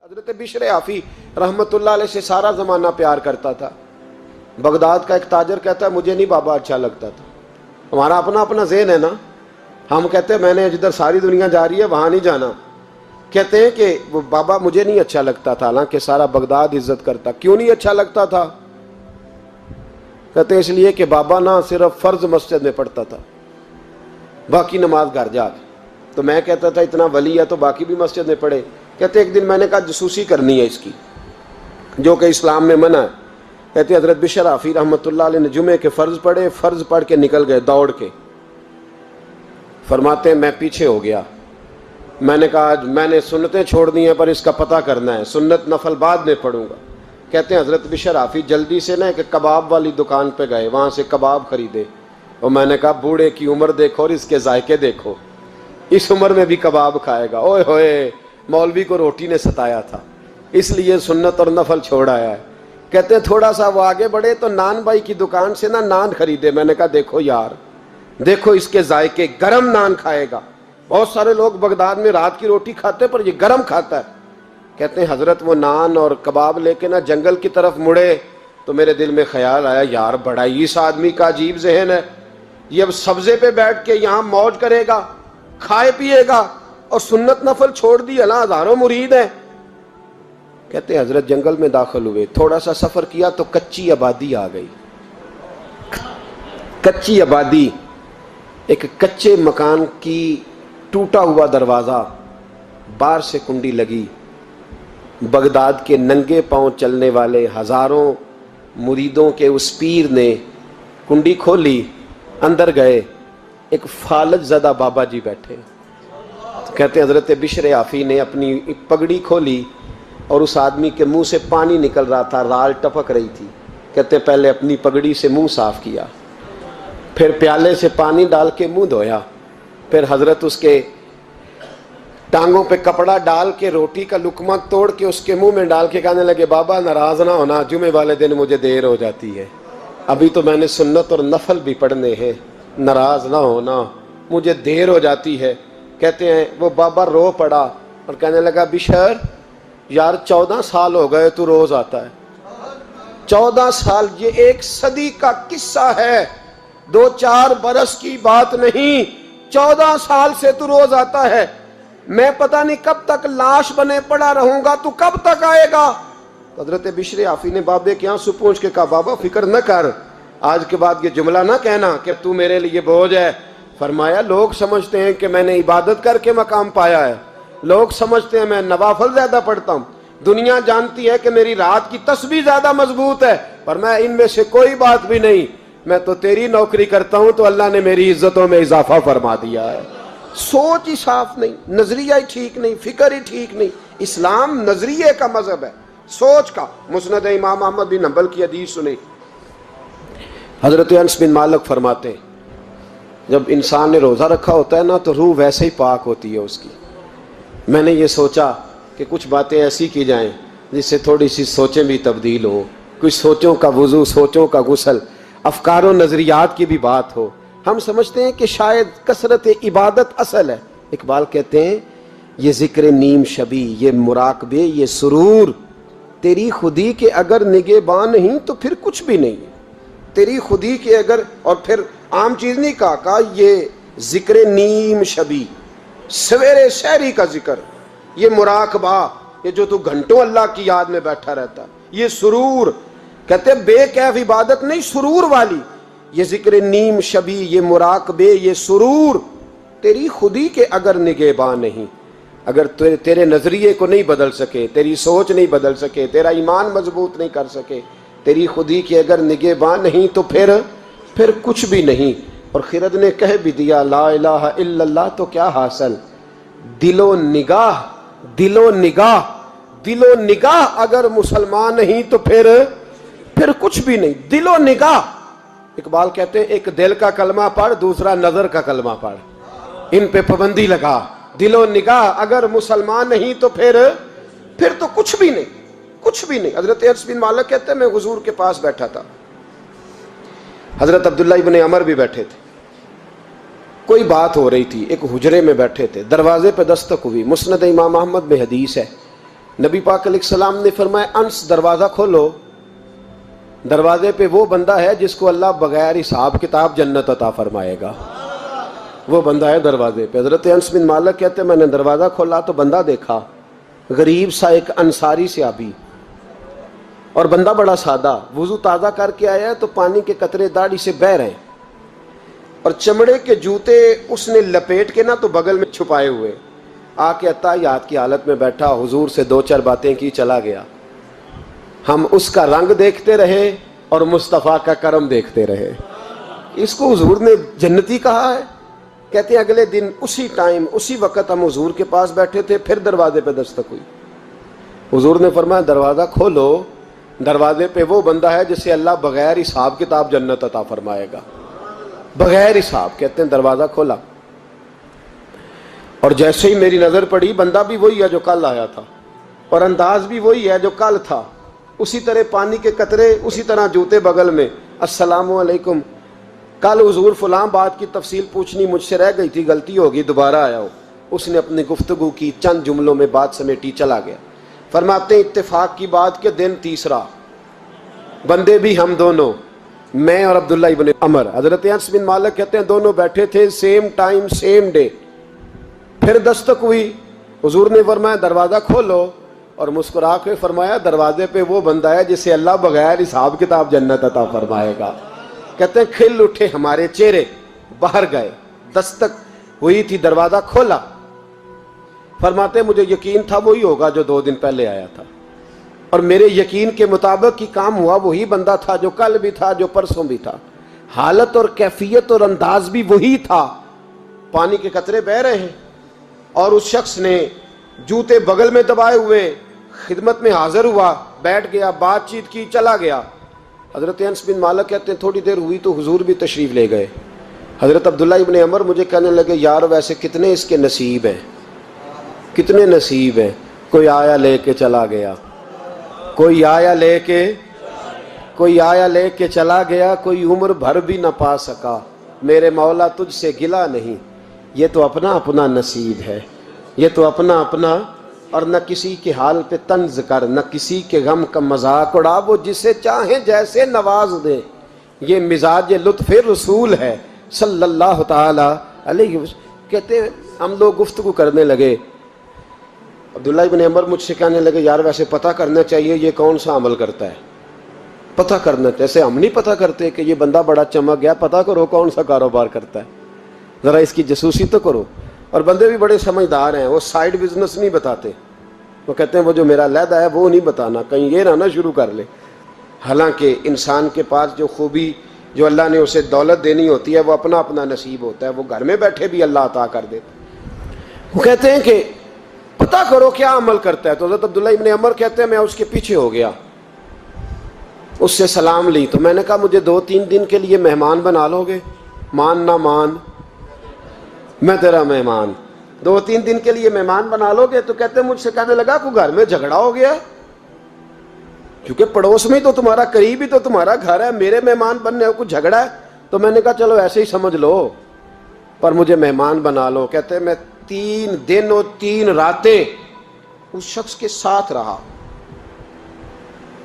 حضرت بشر آفی رحمت اللہ علیہ سے سارا زمانہ پیار کرتا تھا۔ بغداد کا ایک تاجر کہتا ہے مجھے نہیں بابا اچھا لگتا تھا۔ ہمارا اپنا اپنا ذہن ہے نا، ہم کہتے ہیں میں نے جدھر ساری دنیا جا رہی ہے وہاں نہیں جانا، کہتے ہیں کہ وہ بابا مجھے نہیں اچھا لگتا تھا، حالانکہ سارا بغداد عزت کرتا۔ کیوں نہیں اچھا لگتا تھا؟ کہتے ہیں اس لیے کہ بابا نہ صرف فرض مسجد میں پڑھتا تھا، باقی نماز گھر جا کے۔ تو میں کہتا تھا اتنا ولی ہے تو باقی بھی مسجد میں پڑھے۔ کہتے ایک دن میں نے کہا جسوسی کرنی ہے اس کی، جو کہ اسلام میں منع ہے۔ کہتے حضرت بشر آفی رحمۃ اللہ علیہ نے جمعے کے فرض پڑھے، فرض پڑھ کے نکل گئے دوڑ کے۔ فرماتے ہیں میں پیچھے ہو گیا، میں نے کہا آج میں نے سنتیں چھوڑ دی ہیں پر اس کا پتہ کرنا ہے، سنت نفل بعد میں پڑھوں گا۔ کہتے ہیں حضرت بشر آفی جلدی سے نا ایک کباب والی دکان پہ گئے، وہاں سے کباب خریدے، اور میں نے کہا بوڑھے کی عمر دیکھو اور اس کے ذائقے دیکھو، اس عمر میں بھی کباب کھائے گا۔ اوئے ہوئے، مولوی کو روٹی نے ستایا تھا اس لیے سنت اور نفل چھوڑ آیا ہے۔ کہتے ہیں تھوڑا سا وہ آگے بڑھے تو نان بھائی کی دکان سے نا نان خریدے۔ میں نے کہا دیکھو یار، دیکھو اس کے ذائقے، گرم نان کھائے گا۔ بہت سارے لوگ بغداد میں رات کی روٹی کھاتے پر یہ گرم کھاتا ہے۔ کہتے ہیں حضرت وہ نان اور کباب لے کے نا جنگل کی طرف مڑے تو میرے دل میں خیال آیا یار بڑا ہی اس آدمی کا عجیب ذہن ہے، یہ اب سبزے پہ بیٹھ کے یہاں موج کرے گا، کھائے پیے گا، اور سنت نفل چھوڑ دی، اللہ ہزاروں مرید ہیں۔ کہتے ہیں حضرت جنگل میں داخل ہوئے، تھوڑا سا سفر کیا تو کچی آبادی آ گئی۔ کچی آبادی، ایک کچے مکان کی ٹوٹا ہوا دروازہ، باہر سے کنڈی لگی۔ بغداد کے ننگے پاؤں چلنے والے ہزاروں مریدوں کے اس پیر نے کنڈی کھولی، اندر گئے، ایک فالج زدہ بابا جی بیٹھے۔ کہتے ہیں حضرت بشر آفی نے اپنی پگڑی کھولی اور اس آدمی کے منہ سے پانی نکل رہا تھا، رال ٹپک رہی تھی۔ کہتے ہیں پہلے اپنی پگڑی سے منہ صاف کیا، پھر پیالے سے پانی ڈال کے منہ دھویا، پھر حضرت اس کے ٹانگوں پہ کپڑا ڈال کے روٹی کا لقمہ توڑ کے اس کے منہ میں ڈال کے کہنے لگے بابا ناراض نہ ہونا، جمعے والے دن مجھے دیر ہو جاتی ہے، ابھی تو میں نے سنت اور نفل بھی پڑھنے ہیں، ناراض نہ ہونا، مجھے دیر ہو جاتی ہے۔ کہتے ہیں وہ بابا رو پڑا اور کہنے لگا بشر یار 14 سال ہو گئے تو روز آتا ہے، 14 سال، یہ 1 صدی کا قصہ ہے، 2-4 برس کی بات نہیں، 14 سال سے تو روز آتا ہے، میں پتہ نہیں کب تک لاش بنے پڑا رہوں گا، تو کب تک آئے گا؟ حضرت بشر آفی نے بابے کے آنسو پوچھ کے کہا بابا فکر نہ کر، آج کے بعد یہ جملہ نہ کہنا کہ تو میرے لیے بوجھ ہے۔ فرمایا لوگ سمجھتے ہیں کہ میں نے عبادت کر کے مقام پایا ہے، لوگ سمجھتے ہیں میں نوافل زیادہ پڑھتا ہوں، دنیا جانتی ہے کہ میری رات کی تسبیح زیادہ مضبوط ہے، پر میں ان میں سے کوئی بات بھی نہیں، میں تو تیری نوکری کرتا ہوں تو اللہ نے میری عزتوں میں اضافہ فرما دیا ہے۔ سوچ ہی صاف نہیں، نظریہ ہی ٹھیک نہیں، فکر ہی ٹھیک نہیں۔ اسلام نظریے کا مذہب ہے، سوچ کا۔ مسند امام احمد بن حنبل کی حدیث سنی، حضرت انس بن مالک فرماتے ہیں جب انسان نے روزہ رکھا ہوتا ہے نا تو روح ویسے ہی پاک ہوتی ہے اس کی۔ میں نے یہ سوچا کہ کچھ باتیں ایسی کی جائیں جس سے تھوڑی سی سوچیں بھی تبدیل ہوں، کچھ سوچوں کا وضو، سوچوں کا غسل، افکار و نظریات کی بھی بات ہو۔ ہم سمجھتے ہیں کہ شاید کثرت عبادت اصل ہے۔ اقبال کہتے ہیں یہ ذکر نیم شبی، یہ مراقبے، یہ سرور، تیری خودی کے اگر نگہباں نہیں تو پھر کچھ بھی نہیں ہے، تیری خودی کے اگر، اور پھر عام چیز نہیں کہا یہ ذکر نیم شبی، سویرے سحری کا ذکر، یہ مراقبہ، یہ جو تو گھنٹوں اللہ کی یاد میں بیٹھا رہتا، یہ سرور، کہتے ہیں بے کیف عبادت نہیں، سرور والی، یہ ذکر نیم شبی، یہ مراقبے، یہ سرور، تیری خودی کے اگر نگہباں نہیں، اگر تیرے نظریے کو نہیں بدل سکے، تیری سوچ نہیں بدل سکے، تیرا ایمان مضبوط نہیں کر سکے، تیری خودی کے اگر نگہباں نہیں تو پھر کچھ بھی نہیں۔ اور خرد نے کہہ بھی دیا لا الہ الا اللہ تو کیا حاصل؟ دل و نگاہ، دل و نگاہ، دل و نگاہ اگر مسلمان نہیں تو پھر کچھ بھی نہیں، دل و نگاہ۔ اقبال کہتے ہیں ایک دل کا کلمہ پڑھ، دوسرا نظر کا کلمہ پڑھ، ان پہ پابندی لگا۔ دل و نگاہ اگر مسلمان نہیں تو پھر تو کچھ بھی نہیں، کچھ بھی نہیں۔ حضرت انس بن مالک کہتے ہیں میں حضور کے پاس بیٹھا تھا، حضرت عبداللہ ابن عمر بھی بیٹھے تھے، کوئی بات ہو رہی تھی، ایک حجرے میں بیٹھے تھے، دروازے پہ دستک ہوئی۔ مسند امام احمد میں حدیث ہے نبی پاک علیہ السلام نے فرمایا انس دروازہ کھولو، دروازے پہ وہ بندہ ہے جس کو اللہ بغیر حساب کتاب جنت عطا فرمائے گا، وہ بندہ ہے دروازے پہ۔ حضرت انس بن مالک کہتے ہیں میں نے دروازہ کھولا تو بندہ دیکھا، غریب سا ایک انصاری صحابی، اور بندہ بڑا سادہ، وضو تازہ کر کے آیا ہے تو پانی کے قطرے داڑھی سے بہہ رہے ہیں، اور چمڑے کے جوتے اس نے لپیٹ کے تو بغل میں چھپائے ہوئے، آ کے اتحیات کی حالت میں بیٹھا، حضور سے دو چار باتیں کی، چلا گیا۔ ہم اس کا رنگ دیکھتے رہے اور مصطفیٰ کا کرم دیکھتے رہے۔ اس کو حضور نے جنتی کہا ہے۔ کہتے ہیں اگلے دن اسی ٹائم اسی وقت ہم حضور کے پاس بیٹھے تھے، پھر دروازے پہ دستک ہوئی، حضور نے فرمایا دروازہ کھولو، دروازے پہ وہ بندہ ہے جسے اللہ بغیر حساب کتاب جنت عطا فرمائے گا، بغیر حساب۔ کہتے ہیں دروازہ کھولا، اور جیسے ہی میری نظر پڑی، بندہ بھی وہی ہے جو کل آیا تھا، اور انداز بھی وہی ہے جو کل تھا، اسی طرح پانی کے قطرے، اسی طرح جوتے بغل میں، السلام علیکم، کل حضور فلاں بات کی تفصیل پوچھنی مجھ سے رہ گئی تھی، غلطی ہوگی، دوبارہ آیا ہو۔ اس نے اپنی گفتگو کی، چند جملوں میں بات سمیٹی، چلا گیا۔ فرماتے ہیں اتفاق کی بات کہ دن تیسرا، بندے بھی ہم دونوں، میں اور عبداللہ ابن عمر۔ حضرت انس بن مالک کہتے ہیں دونوں بیٹھے تھے، سیم ٹائم سیم ڈے۔ پھر دستک ہوئی، حضور نے فرمایا دروازہ کھولو، اور مسکرا کے فرمایا دروازے پہ وہ بندہ ہے جسے اللہ بغیر حساب کتاب جنت عطا فرمائے گا۔ کہتے ہیں کھل اٹھے ہمارے چہرے، باہر گئے، دستک ہوئی تھی، دروازہ کھولا۔ فرماتے ہیں مجھے یقین تھا وہی ہوگا جو 2 دن پہلے آیا تھا، اور میرے یقین کے مطابق ہی کام ہوا، وہی بندہ تھا جو کل بھی تھا، جو پرسوں بھی تھا، حالت اور کیفیت اور انداز بھی وہی تھا۔ پانی کے قطرے بہہ رہے ہیں، اور اس شخص نے جوتے بغل میں دبائے ہوئے خدمت میں حاضر ہوا، بیٹھ گیا، بات چیت کی، چلا گیا۔ حضرت انس بن مالک کہتے ہیں تھوڑی دیر ہوئی تو حضور بھی تشریف لے گئے۔ حضرت عبداللہ ابن عمر مجھے کہنے لگے یار ویسے کتنے اس کے نصیب ہیں، کتنے نصیب ہیں، کوئی آیا لے کے چلا گیا، کوئی آیا لے کے چلا گیا، کوئی عمر بھر بھی نہ پا سکا، میرے مولا تجھ سے گلہ نہیں، یہ تو اپنا اپنا نصیب ہے، یہ تو اپنا اپنا، اور نہ کسی کے حال پہ طنز کر، نہ کسی کے غم کا مذاق اڑا، وہ جسے چاہیں جیسے نواز دے، یہ مزاج لطف رسول ہے صلی اللہ تعالی علیہ وسلم۔ کہتے ہیں ہم لوگ گفتگو کرنے لگے، عبداللہ ابن عمر مجھ سے کہنے لگے یار ویسے پتہ کرنا چاہیے یہ کون سا عمل کرتا ہے، پتہ کرنا، جیسے ہم نہیں پتہ کرتے کہ یہ بندہ بڑا چمک گیا، پتہ کرو کون سا کاروبار کرتا ہے، ذرا اس کی جاسوسی تو کرو۔ اور بندے بھی بڑے سمجھدار ہیں، وہ سائیڈ بزنس نہیں بتاتے، وہ کہتے ہیں وہ جو میرا علیحدہ ہے وہ نہیں بتانا، کہیں یہ نہ شروع کر لے۔ حالانکہ انسان کے پاس جو خوبی، جو اللہ نے اسے دولت دینی ہوتی ہے، وہ اپنا اپنا نصیب ہوتا ہے، وہ گھر میں بیٹھے بھی اللہ عطا کر دیتا۔ وہ کہتے ہیں کہ پتہ کرو کیا عمل کرتا ہے۔ تو حضرت عبداللہ ابن عمر کہتے ہیں میں اس کے پیچھے ہو گیا، اس سے سلام لی، تو میں نے کہا مجھے 2-3 دن کے لیے مہمان بنا لو گے، مان نہ مان میں تیرا مہمان، 2-3 دن کے لیے مہمان بنا لو گے؟ تو کہتے ہیں مجھ سے کہنے لگا کوئی گھر میں جھگڑا ہو گیا، کیونکہ پڑوس میں تو تمہارا، قریب ہی تو تمہارا گھر ہے، میرے مہمان بننے کو جھگڑا ہے؟ تو میں نے کہا چلو ایسے ہی سمجھ لو، پر مجھے مہمان بنا لو۔ کہتے ہیں میں 3 دن اور 3 راتیں اس شخص کے ساتھ رہا،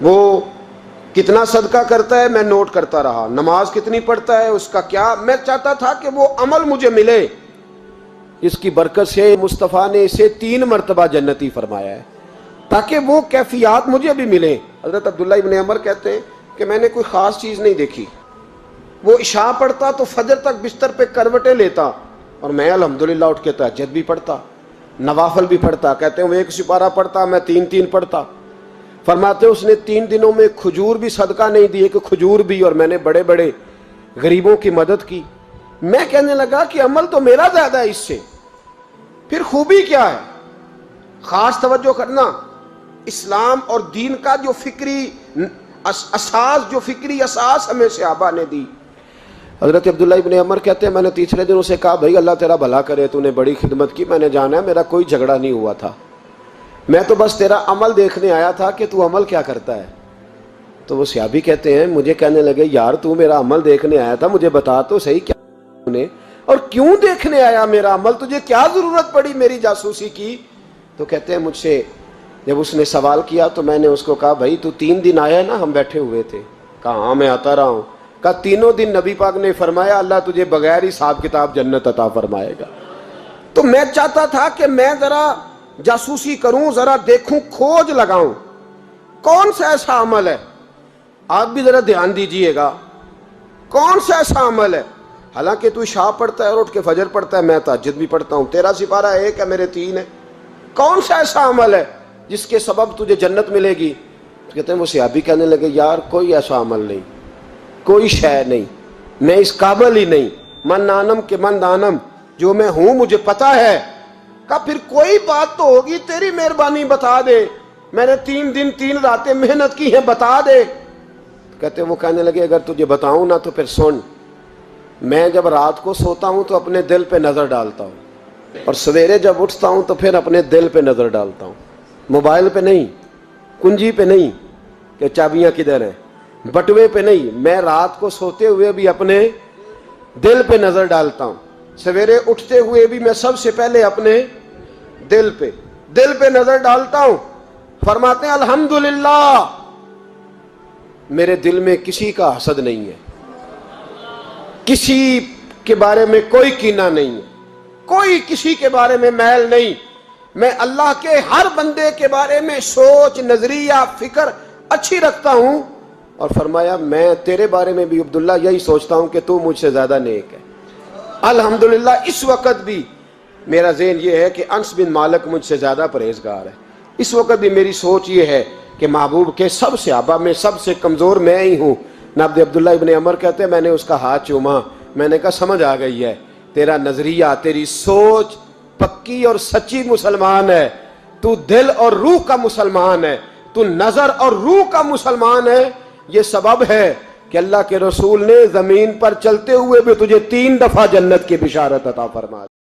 وہ کتنا صدقہ کرتا ہے میں نوٹ کرتا رہا، نماز کتنی پڑھتا ہے، اس کا کیا، میں چاہتا تھا کہ وہ عمل مجھے ملے، اس کی برکت سے مصطفیٰ نے اسے 3 مرتبہ جنتی فرمایا ہے تاکہ وہ کیفیات مجھے بھی ملیں۔ حضرت عبداللہ ابن عمر کہتے ہیں کہ میں نے کوئی خاص چیز نہیں دیکھی، وہ عشاء پڑھتا تو فجر تک بستر پہ کروٹیں لیتا، اور میں الحمدللہ اٹھ کے تہجد بھی پڑھتا، نوافل بھی پڑھتا۔ کہتے ہیں وہ 1 سپارہ پڑھتا، میں 3 پڑھتا۔ فرماتے اس نے 3 دنوں میں کھجور بھی صدقہ نہیں دی، کہ کھجور بھی، اور میں نے بڑے بڑے غریبوں کی مدد کی۔ میں کہنے لگا کہ عمل تو میرا زیادہ ہے اس سے، پھر خوبی کیا ہے؟ خاص توجہ کرنا، اسلام اور دین کا جو فکری اساس، جو فکری اساس ہمیں صحابہ نے دی۔ حضرت عبداللہ ابن عمر کہتے ہیں میں نے تیسرے دن اسے کہا بھائی اللہ تیرا بھلا کرے، تو نے بڑی خدمت کی، میں نے جانا ہے میرا کوئی جھگڑا نہیں ہوا تھا، میں تو بس تیرا عمل دیکھنے آیا تھا کہ تو عمل کیا کرتا ہے۔ تو وہ صحابی کہتے ہیں مجھے کہنے لگے یار تو میرا عمل دیکھنے آیا تھا، مجھے بتا تو صحیح کیا نے، اور کیوں دیکھنے آیا میرا عمل، تجھے کیا ضرورت پڑی میری جاسوسی کی؟ تو کہتے ہیں مجھ سے جب اس نے سوال کیا تو میں نے اس کو کہا بھائی تو 3 دن آیا نا ہم بیٹھے ہوئے تھے؟ کہا ہاں میں آتا رہا ہوں۔ کہا 3 دن نبی پاک نے فرمایا اللہ تجھے بغیر حساب کتاب جنت عطا فرمائے گا۔ تو میں چاہتا تھا کہ میں ذرا جاسوسی کروں، ذرا دیکھوں، کھوج لگاؤں کون سا ایسا عمل ہے، آپ بھی ذرا دھیان دیجئے گا، کون سا ایسا عمل ہے، حالانکہ تو عشاء پڑھتا ہے اور اٹھ کے فجر پڑھتا ہے، میں تہجد بھی پڑھتا ہوں، تیرا سپارہ 1 ہے میرے 3 ہے، کون سا ایسا عمل ہے جس کے سبب تجھے جنت ملے گی؟ کہتے ہیں وہ صحابی کہنے لگے یار کوئی ایسا عمل نہیں، کوئی شے نہیں، میں اس قابل ہی نہیں، من نانم کے من دانم، جو میں ہوں مجھے پتا ہے۔ کہا پھر کوئی بات تو ہوگی، تیری مہربانی بتا دے، میں نے 3 دن 3 راتیں محنت کی ہیں، بتا دے۔ کہتے ہیں وہ کہنے لگے اگر تجھے بتاؤں نا تو پھر سن، میں جب رات کو سوتا ہوں تو اپنے دل پہ نظر ڈالتا ہوں، اور سویرے جب اٹھتا ہوں تو پھر اپنے دل پہ نظر ڈالتا ہوں، موبائل پہ نہیں، کنجی پہ نہیں کہ چابیاں کدھر ہیں، بٹوے پہ نہیں، میں رات کو سوتے ہوئے بھی اپنے دل پہ نظر ڈالتا ہوں، سویرے اٹھتے ہوئے بھی میں سب سے پہلے اپنے دل پہ نظر ڈالتا ہوں۔ فرماتے ہیں الحمدللہ میرے دل میں کسی کا حسد نہیں ہے، کسی کے بارے میں کوئی کینہ نہیں ہے، کوئی کسی کے بارے میں میل نہیں، میں اللہ کے ہر بندے کے بارے میں سوچ، نظریہ، فکر اچھی رکھتا ہوں۔ اور فرمایا میں تیرے بارے میں بھی عبداللہ یہی سوچتا ہوں کہ تو مجھ سے زیادہ نیک ہے۔ الحمدللہ اس وقت بھی میرا ذہن یہ ہے کہ انس بن مالک مجھ سے زیادہ پرہیزگار ہے، اس وقت بھی میری سوچ یہ ہے کہ محبوب کے سب صحابہ میں سب سے کمزور میں ہی ہوں۔ نابد عبداللہ ابن عمر کہتے ہیں میں نے اس کا ہاتھ چوما، میں نے کہا سمجھ آ گئی ہے، تیرا نظریہ، تیری سوچ پکی اور سچی مسلمان ہے، تو دل اور روح کا مسلمان ہے، تو نظر اور روح کا مسلمان ہے۔ یہ سبب ہے کہ اللہ کے رسول نے زمین پر چلتے ہوئے بھی تجھے 3 دفعہ جنت کی بشارت عطا فرما دی۔